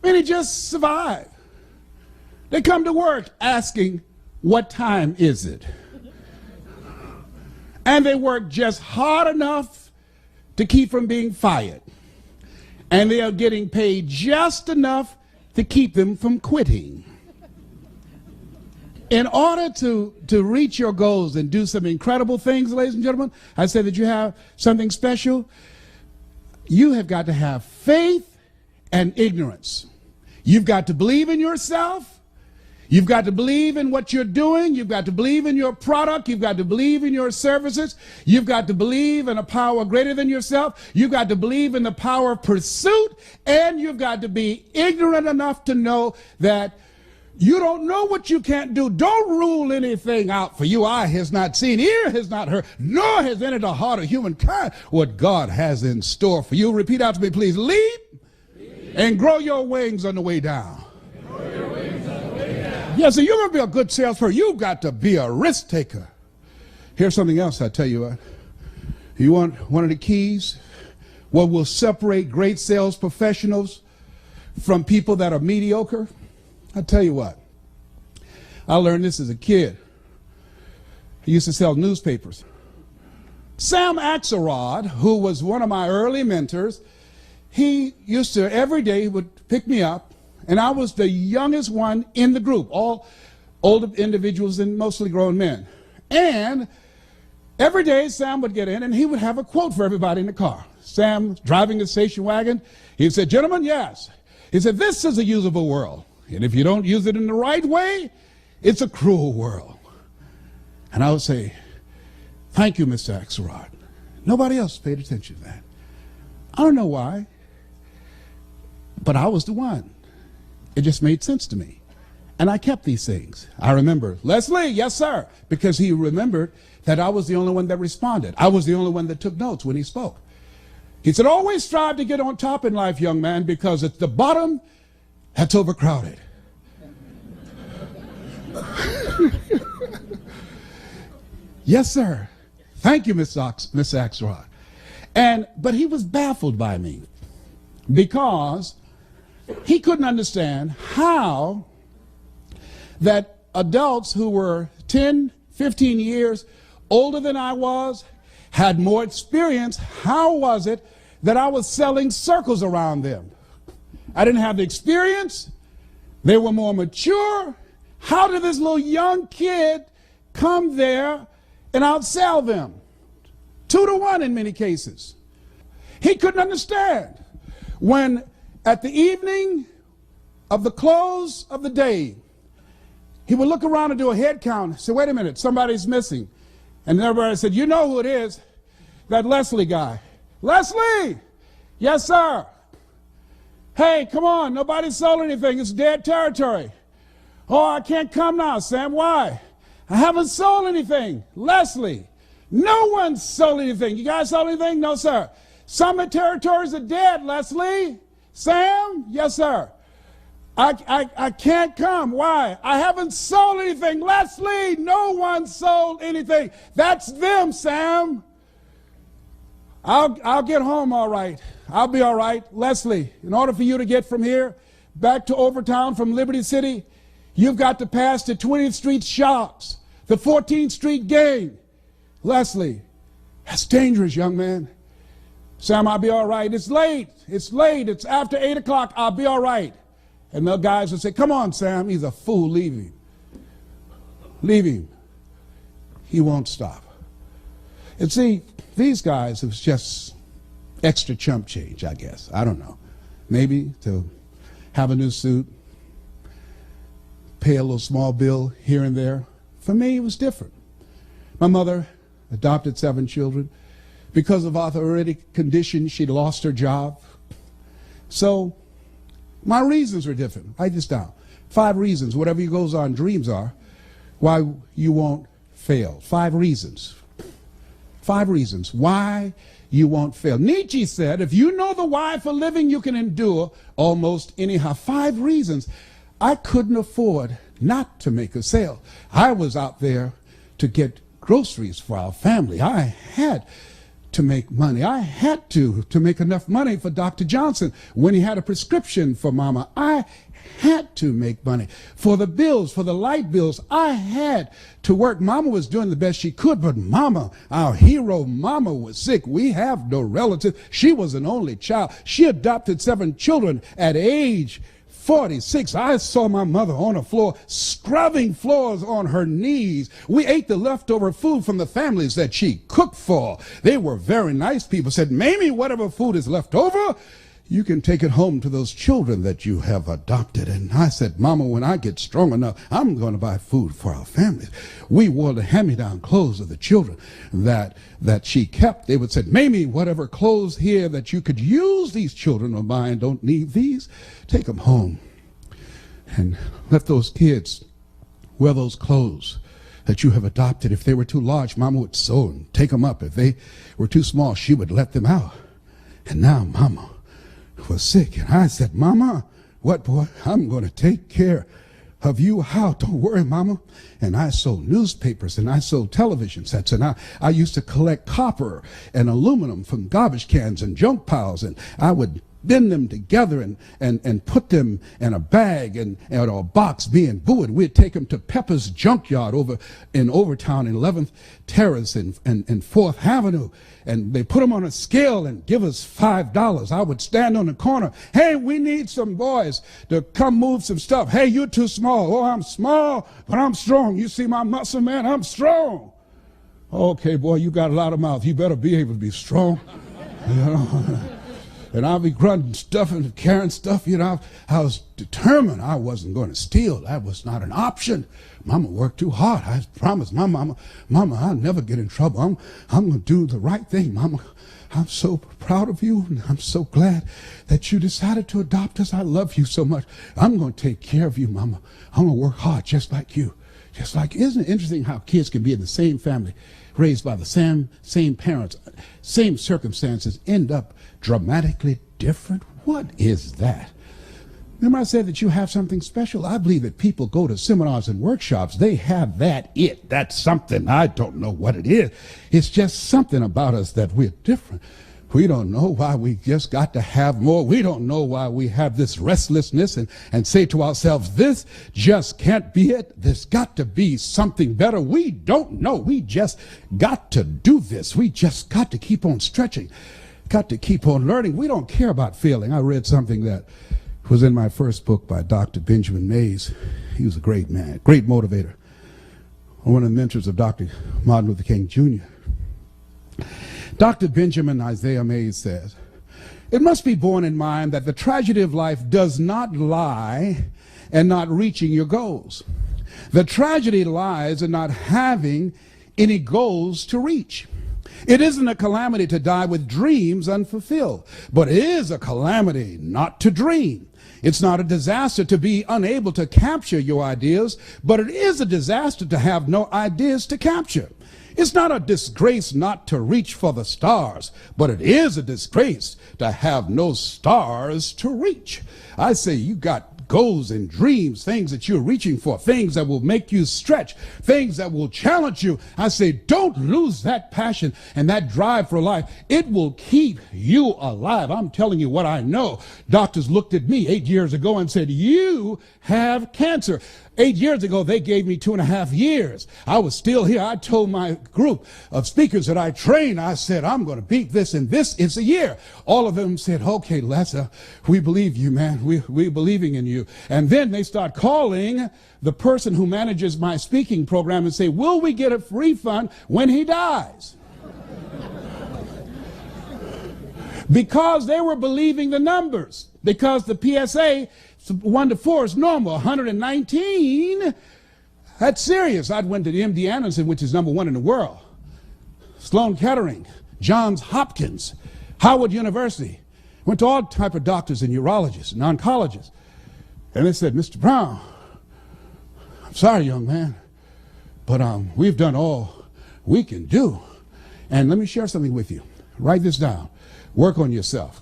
Many just survive. They come to work asking, what time is it? And they work just hard enough to keep from being fired. And they are getting paid just enough to keep them from quitting. In order to reach your goals and do some incredible things, ladies and gentlemen, I say that you have something special. You have got to have faith and ignorance. You've got to believe in yourself. You've got to believe in what you're doing. You've got to believe in your product. You've got to believe in your services. You've got to believe in a power greater than yourself. You've got to believe in the power of pursuit. And you've got to be ignorant enough to know that you don't know what you can't do. Don't rule anything out for you. Eye has not seen, ear has not heard, nor has entered the heart of humankind what God has in store for you. Repeat out to me, please. Leap and grow your wings on the way down. Yes, so you're going to be a good salesperson. You've got to be a risk taker. Here's something else I tell you what. You want one of the keys? What will separate great sales professionals from people that are mediocre? I'll tell you what. I learned this as a kid. I used to sell newspapers. Sam Axelrod, who was one of my early mentors, he used to, every day, he would pick me up. And I was the youngest one in the group, all older individuals and mostly grown men. And every day Sam would get in and he would have a quote for everybody in the car. Sam driving the station wagon, he said, gentlemen, yes. He said, this is a usable world. And if you don't use it in the right way, it's a cruel world. And I would say, thank you, Mr. Axelrod. Nobody else paid attention to that. I don't know why, but I was the one. It just made sense to me. And I kept these things. I remember, Leslie, yes, sir, because he remembered that I was the only one that responded. I was the only one that took notes when he spoke. He said, always strive to get on top in life, young man, because at the bottom, that's overcrowded. Yes, sir. Thank you, Miss Axelrod. But he was baffled by me because he couldn't understand how that adults who were 10, 15 years older than I was, had more experience, how was it that I was selling circles around them? I didn't have the experience. They were more mature. How did this little young kid come there and outsell them? 2 to 1 in many cases. He couldn't understand when at the evening of the close of the day, he would look around and do a head count and say, wait a minute, somebody's missing. And everybody said, you know who it is, that Leslie guy. Leslie! Yes, sir. Hey, come on, nobody sold anything. It's dead territory. Oh, I can't come now, Sam. Why? I haven't sold anything. Leslie, no one sold anything. You guys sold anything? No, sir. Some of the territories are dead, Leslie. Sam? Yes, sir. I can't come. Why? I haven't sold anything. Leslie, no one sold anything. That's them, Sam. I'll get home all right. I'll be all right. Leslie, in order for you to get from here back to Overtown from Liberty City, you've got to pass the 20th Street shops, the 14th Street gang. Leslie, that's dangerous, young man. Sam, I'll be all right. It's late. It's late. It's after 8 o'clock. I'll be all right. And the guys would say, come on, Sam. He's a fool. Leave him. Leave him. He won't stop. And see, these guys, it was just extra chump change, I guess. I don't know. Maybe to have a new suit, pay a little small bill here and there. For me, it was different. My mother adopted 7 children. Because of arthritic condition, she lost her job. So my reasons were different. Write this down. 5 reasons, whatever you goes on, dreams are, why you won't fail. 5 reasons. 5 reasons why you won't fail. Nietzsche said, if you know the why for living, you can endure almost anyhow. 5 reasons. I couldn't afford not to make a sale. I was out there to get groceries for our family. I had to make money. I had to make enough money for Dr. Johnson when he had a prescription for Mama. I had to make money for the bills, for the light bills. I had to work. Mama was doing the best she could, but Mama, our hero, Mama was sick. We have no relative. She was an only child. She adopted 7 children at age 46. I saw my mother on the floor, scrubbing floors on her knees. We ate the leftover food from the families that she cooked for. They were very nice people. Said, Mamie, whatever food is left over, you can take it home to those children that you have adopted. And I said, Mama, when I get strong enough, I'm going to buy food for our families. We wore the hand-me-down clothes of the children that she kept. They would say, Mamie, whatever clothes here that you could use, these children of mine don't need these. Take them home and let those kids wear those clothes that you have adopted. If they were too large, Mama would sew and take them up. If they were too small, she would let them out. And now Mama was sick, and I said, Mama, what, boy? I'm going to take care of you. How? Don't worry, Mama. And I sold newspapers, and I sold television sets, and I used to collect copper and aluminum from garbage cans and junk piles, and I would bend them together and put them in a bag and or a box being booed. We'd take them to Pepper's Junkyard over in Overtown in 11th Terrace and 4th Avenue. And they put them on a scale and give us $5. I would stand on the corner. Hey, we need some boys to come move some stuff. Hey, you're too small. Oh, I'm small, but I'm strong. You see my muscle, man? I'm strong. Okay, boy, you got a lot of mouth. You better be able to be strong. You know? And I'll be grunting stuff and carrying stuff. You know, I was determined I wasn't going to steal. That was not an option. Mama worked too hard. I promised my mama, I'll never get in trouble. I'm going to do the right thing. Mama, I'm so proud of you, and I'm so glad that you decided to adopt us. I love you so much. I'm going to take care of you, Mama. I'm going to work hard just like you. Just like, isn't it interesting how kids can be in the same family, raised by the same parents, same circumstances, end up dramatically different? What is that? Remember I said that you have something special? I believe that people go to seminars and workshops. They have that's something. I don't know what it is. It's just something about us that we're different. We don't know why we just got to have more. We don't know why we have this restlessness and say to ourselves, this just can't be it. There's got to be something better. We don't know. We just got to do this. We just got to keep on stretching, got to keep on learning. We don't care about failing. I read something that was in my first book by Dr. Benjamin Mays. He was a great man, great motivator, one of the mentors of Dr. Martin Luther King Jr. Dr. Benjamin Isaiah Mays says, it must be borne in mind that the tragedy of life does not lie in not reaching your goals. The tragedy lies in not having any goals to reach. It isn't a calamity to die with dreams unfulfilled, but it is a calamity not to dream. It's not a disaster to be unable to capture your ideas, but it is a disaster to have no ideas to capture. It's not a disgrace not to reach for the stars, but it is a disgrace to have no stars to reach. I say you got goals and dreams, things that you're reaching for, things that will make you stretch, things that will challenge you. I say don't lose that passion and that drive for life. It will keep you alive. I'm telling you what I know. Doctors looked at me 8 years ago and said, you have cancer. 8 years ago, they gave me 2.5 years. I was still here. I told my group of speakers that I trained, I said, I'm going to beat this, and this is a year. All of them said, okay, Lester, we believe you, man. We're believing in you. And then they start calling the person who manages my speaking program and say, will we get a refund when he dies? Because they were believing the numbers. Because the PSA 1 to 4 is normal. 119, that's serious. I went to the MD Anderson, which is #1 in the world. Sloan Kettering, Johns Hopkins, Howard University. Went to all type of doctors and urologists and oncologists. And they said, Mr. Brown, I'm sorry, young man, but we've done all we can do. And let me share something with you. Write this down. Work on yourself.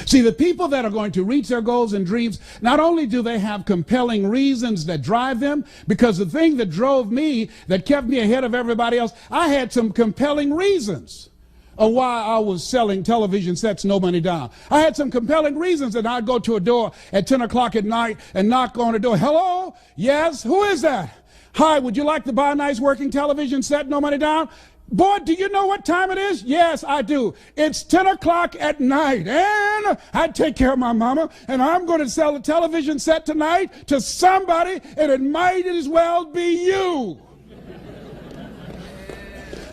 See, the people that are going to reach their goals and dreams, not only do they have compelling reasons that drive them, because the thing that drove me, that kept me ahead of everybody else, I had some compelling reasons of why I was selling television sets no money down. I had some compelling reasons that I'd go to a door at 10 o'clock at night and knock on the door. Hello? Yes? Who is that? Hi, would you like to buy a nice working television set, no money down? Boy, do you know what time it is? Yes, I do. It's 10 o'clock at night, and I take care of my mama, and I'm going to sell a television set tonight to somebody, and it might as well be you.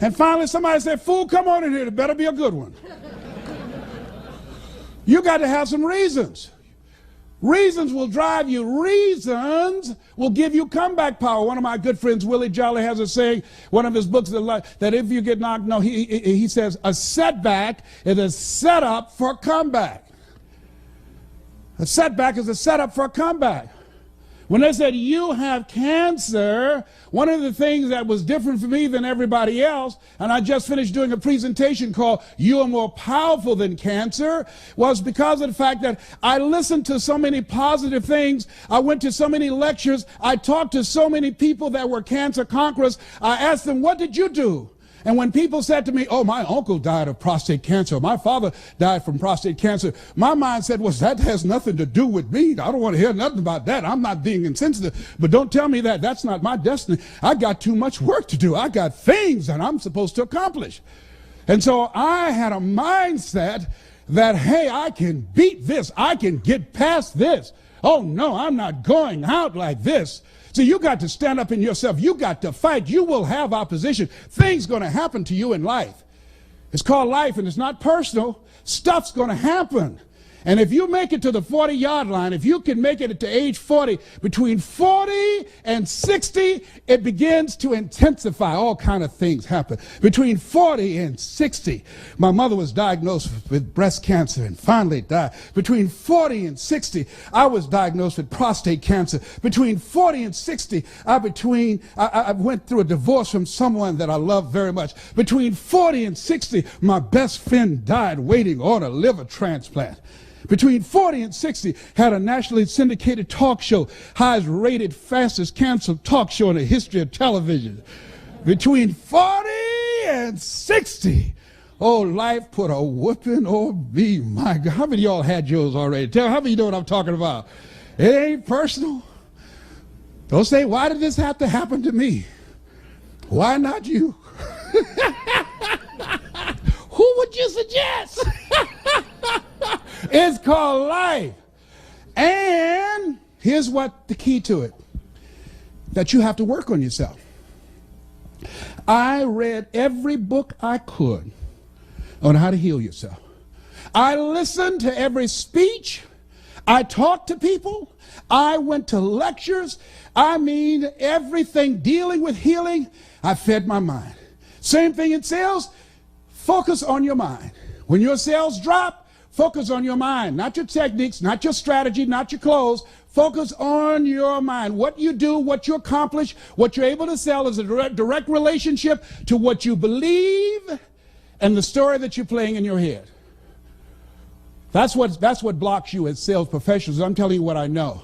And finally, somebody said, fool, come on in here. It better be a good one. You got to have some reasons. Reasons will drive you. Reasons will give you comeback power. One of my good friends, Willie Jolly, has a saying, one of his books, that if you get knocked, no, he says, a setback is a setup for a comeback. A setback is a setup for a comeback. When they said, you have cancer, one of the things that was different for me than everybody else, and I just finished doing a presentation called You Are More Powerful Than Cancer, was because of the fact that I listened to so many positive things. I went to so many lectures. I talked to so many people that were cancer conquerors. I asked them, what did you do? And when people said to me, oh, my uncle died of prostate cancer, my father died from prostate cancer, my mind said, well, that has nothing to do with me. I don't want to hear nothing about that. I'm not being insensitive. But don't tell me that. That's not my destiny. I got too much work to do. I got things that I'm supposed to accomplish. And so I had a mindset that, hey, I can beat this. I can get past this. Oh, no, I'm not going out like this. So you got to stand up in yourself. You got to fight. You will have opposition. Things going to happen to you in life. It's called life, and it's not personal. Stuff's going to happen. And if you make it to the 40-yard line, if you can make it to age 40, between 40 and 60, it begins to intensify. All kind of things happen. Between 40 and 60, my mother was diagnosed with breast cancer and finally died. Between 40 and 60, I was diagnosed with prostate cancer. Between 40 and 60, I went through a divorce from someone that I love very much. Between 40 and 60, my best friend died waiting on a liver transplant. Between 40 and 60, had a nationally syndicated talk show, highest rated, fastest canceled talk show in the history of television. Between 40 and 60, oh, life put a whooping on me. My God, how many of y'all had yours already? Tell how many of you know what I'm talking about? It ain't personal. Don't say, why did this have to happen to me? Why not you? Who would you suggest? It's called life. And here's what the key to it, that you have to work on yourself. I read every book I could on how to heal yourself. I listened to every speech. I talked to people. I went to lectures. I mean, everything dealing with healing, I fed my mind. Same thing in sales. Focus on your mind. When your sales drop, focus on your mind, not your techniques, not your strategy, not your clothes. Focus on your mind. What you do, what you accomplish, what you're able to sell is a direct relationship to what you believe and the story that you're playing in your head. That's what blocks you as sales professionals. I'm telling you what I know.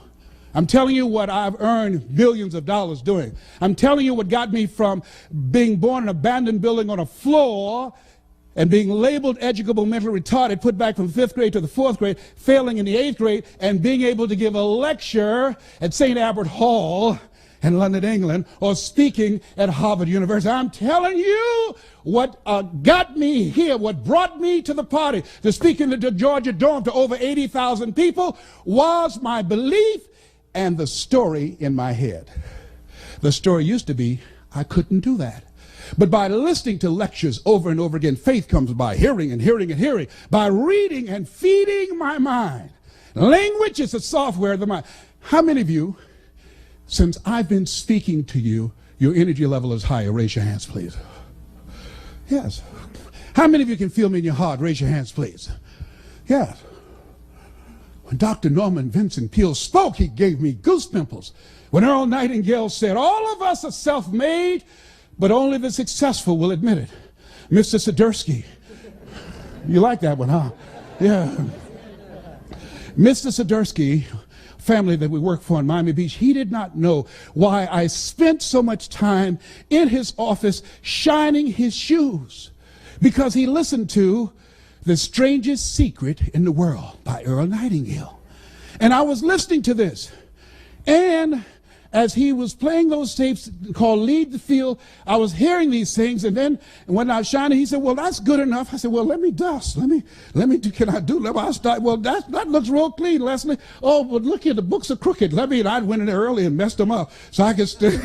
I'm telling you what I've earned millions of dollars doing. I'm telling you what got me from being born in an abandoned building on a floor and being labeled educable mentally retarded, put back from 5th grade to the 4th grade, failing in the 8th grade, and being able to give a lecture at St. Albert Hall in London, England, or speaking at Harvard University. I'm telling you what got me here, what brought me to the party, to speak in the Georgia Dome to over 80,000 people, was my belief and the story in my head. The story used to be, I couldn't do that. But by listening to lectures over and over again, faith comes by hearing and hearing and hearing, by reading and feeding my mind. Language is the software of the mind. How many of you, since I've been speaking to you, your energy level is higher? Raise your hands, please. Yes. How many of you can feel me in your heart? Raise your hands, please. Yes. When Dr. Norman Vincent Peale spoke, he gave me goose pimples. When Earl Nightingale said, all of us are self-made, but only the successful will admit it. Mr. Sidursky. You like that one, huh? Yeah. Mr. Sidursky, family that we work for in Miami Beach, he did not know why I spent so much time in his office shining his shoes, because he listened to The Strangest Secret in the World by Earl Nightingale. And I was listening to this, and as he was playing those tapes called Lead the Field, I was hearing these things, and then when I was shining, he said, well, that's good enough. I said, well, let me dust. Let me do, can I do, I start, well, that looks real clean, Leslie. Oh, but look here, the books are crooked. I went in there early and messed them up so I could stay.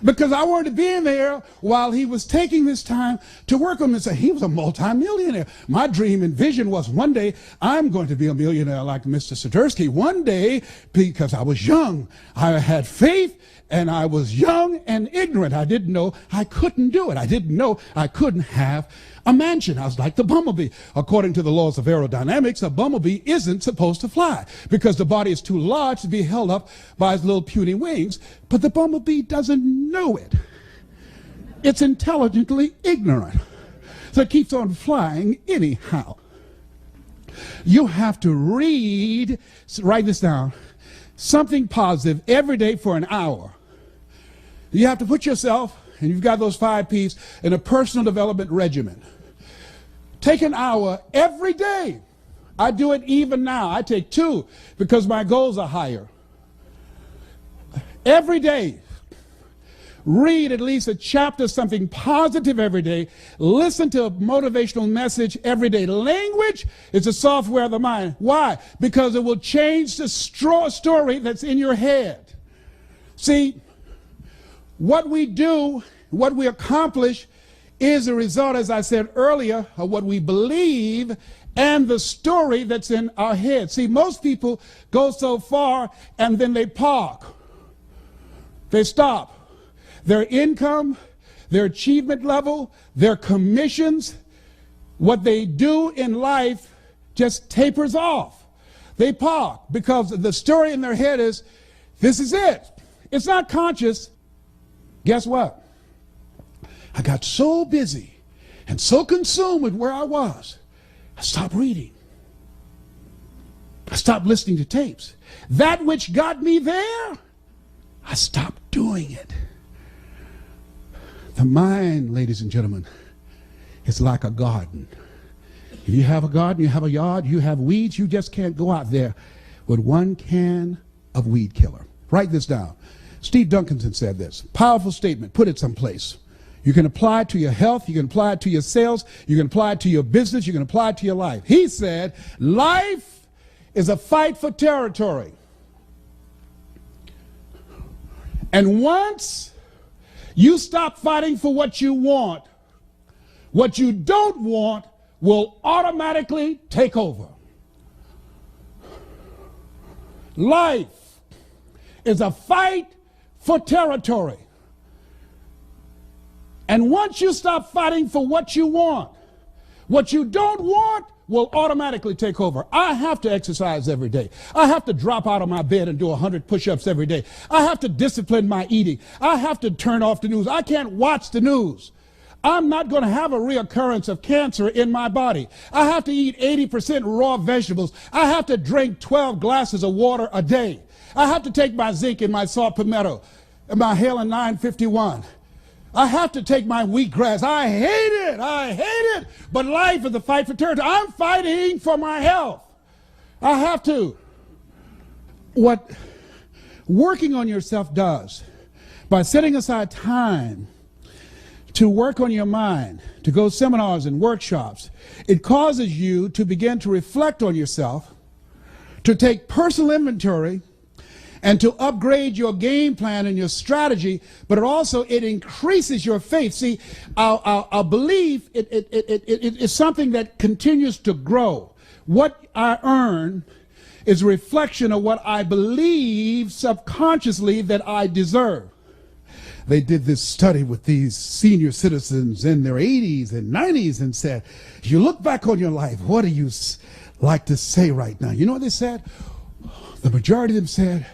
Because I wanted to be in there while he was taking this time to work on this. He was a multimillionaire. My dream and vision was one day I'm going to be a millionaire like Mr. Sidursky. One day, because I was young, I had faith, and I was young and ignorant. I didn't know I couldn't do it. I didn't know I couldn't have a mansion. I was like the bumblebee. According to the laws of aerodynamics, a bumblebee isn't supposed to fly because the body is too large to be held up by its little puny wings. But the bumblebee doesn't know it. It's intelligently ignorant. So it keeps on flying anyhow. You have to read, write this down, something positive every day for an hour. You have to put yourself, and you've got those 5 P's, in a personal development regimen. Take an hour every day. I do it even now. I take 2 because my goals are higher. Every day, read at least a chapter, something positive every day. Listen to a motivational message every day. Language is the software of the mind. Why? Because it will change the story that's in your head. See, what we do, what we accomplish, is a result, as I said earlier, of what we believe and the story that's in our head. See, most people go so far and then they park. They stop. Their income, their achievement level, their commissions, what they do in life just tapers off. They park because the story in their head is, this is it. It's not conscious. Guess what? I got so busy and so consumed with where I was, I stopped reading. I stopped listening to tapes. That which got me there, I stopped doing it. The mind, ladies and gentlemen, is like a garden. If you have a garden, you have a yard, you have weeds, you just can't go out there with 1 can of weed killer. Write this down. Steve Duncanson said this. Powerful statement. Put it someplace. You can apply it to your health. You can apply it to your sales. You can apply it to your business. You can apply it to your life. He said, life is a fight for territory. And once you stop fighting for what you want don't want will automatically take over. Life is a fight for territory. And once you stop fighting for what you don't want will automatically take over. I have to exercise every day. I have to drop out of my bed and do 100 push-ups every day. I have to discipline my eating. I have to turn off the news. I can't watch the news. I'm not going to have a reoccurrence of cancer in my body. I have to eat 80% raw vegetables. I have to drink 12 glasses of water a day. I have to take my zinc and my salt palmetto and my Halen 951. I have to take my wheatgrass. I hate it. But life is a fight for territory. I'm fighting for my health. I have to. What working on yourself does, by setting aside time to work on your mind, to go seminars and workshops, it causes you to begin to reflect on yourself, to take personal inventory, and to upgrade your game plan and your strategy, but it increases your faith. See, our belief is something that continues to grow. What I earn is a reflection of what I believe subconsciously that I deserve. They did this study with these senior citizens in their 80s and 90s and said, you look back on your life, what do you like to say right now? You know what they said? The majority of them said,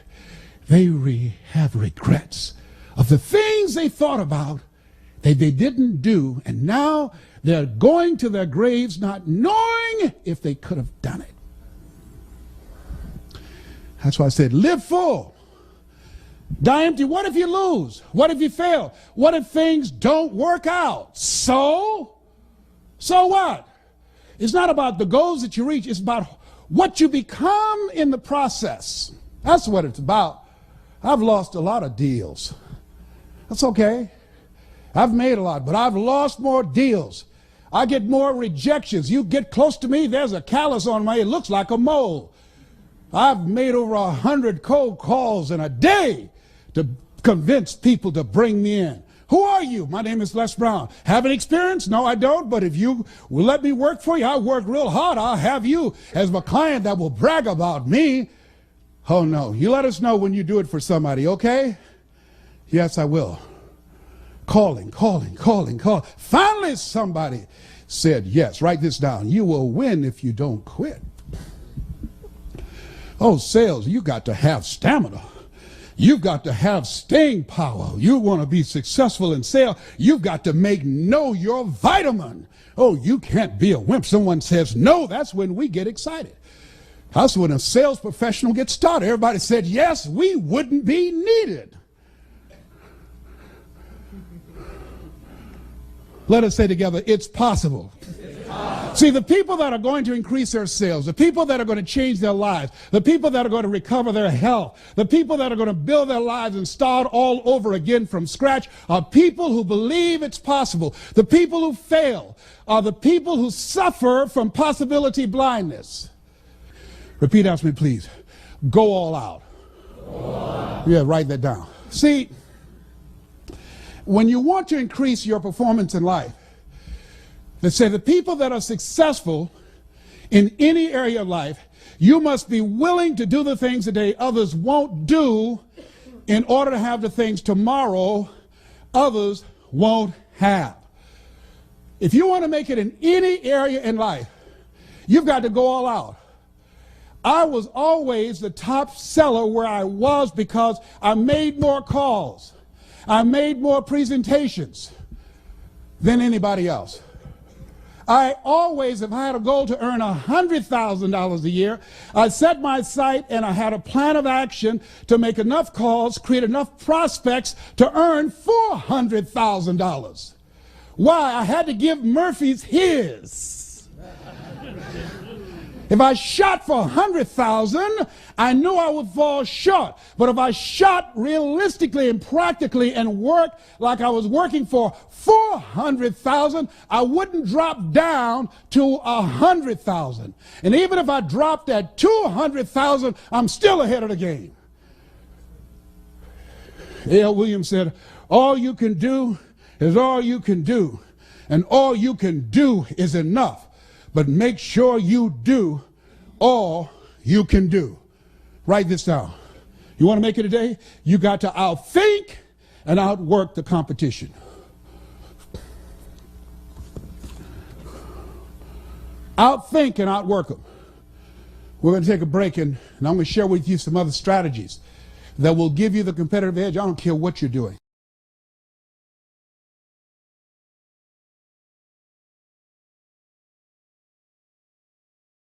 they have regrets of the things they thought about that they didn't do, and now they're going to their graves not knowing if they could have done it. That's why I said, live full. Die empty. What if you lose? What if you fail? What if things don't work out? So what? It's not about the goals that you reach. It's about what you become in the process. That's what it's about. I've lost a lot of deals. That's okay. I've made a lot, but I've lost more deals. I get more rejections. You get close to me, there's a callus on my, it looks like a mole. I've made over 100 cold calls in a day to convince people to bring me in. Who are you? My name is Les Brown. Have an experience? No, I don't, but if you will let me work for you, I work real hard. I'll have you as my client that will brag about me. Oh no, you let us know when you do it for somebody, okay? Yes, I will. Calling. Finally somebody said yes. Write this down. You will win if you don't quit. Oh, sales, you got to have stamina. You've got to have staying power. You want to be successful in sales, you've got to know your vitamin. Oh, you can't be a wimp. Someone says no, that's when we get excited. That's when a sales professional gets started. Everybody said yes, we wouldn't be needed. Let us say together, it's possible. See, the people that are going to increase their sales, the people that are going to change their lives, the people that are going to recover their health, the people that are going to build their lives and start all over again from scratch are people who believe it's possible. The people who fail are the people who suffer from possibility blindness. Repeat after me, please. Go all out. Go all out. Yeah, write that down. See, when you want to increase your performance in life, let's say the people that are successful in any area of life, you must be willing to do the things today others won't do in order to have the things tomorrow others won't have. If you want to make it in any area in life, you've got to go all out. I was always the top seller where I was because I made more calls. I made more presentations than anybody else. I always, if I had a goal to earn $100,000 a year, I set my sight and I had a plan of action to make enough calls, create enough prospects to earn $400,000. Why? I had to give Murphy's his. If I shot for 100,000, I knew I would fall short. But if I shot realistically and practically and worked like I was working for 400,000, I wouldn't drop down to 100,000. And even if I dropped at 200,000, I'm still ahead of the game. A.L. Williams said, all you can do is all you can do. And all you can do is enough. But make sure you do all you can do. Write this down. You want to make it today? You got to outthink and outwork the competition. Outthink and outwork them. We're going to take a break and I'm going to share with you some other strategies that will give you the competitive edge. I don't care what you're doing.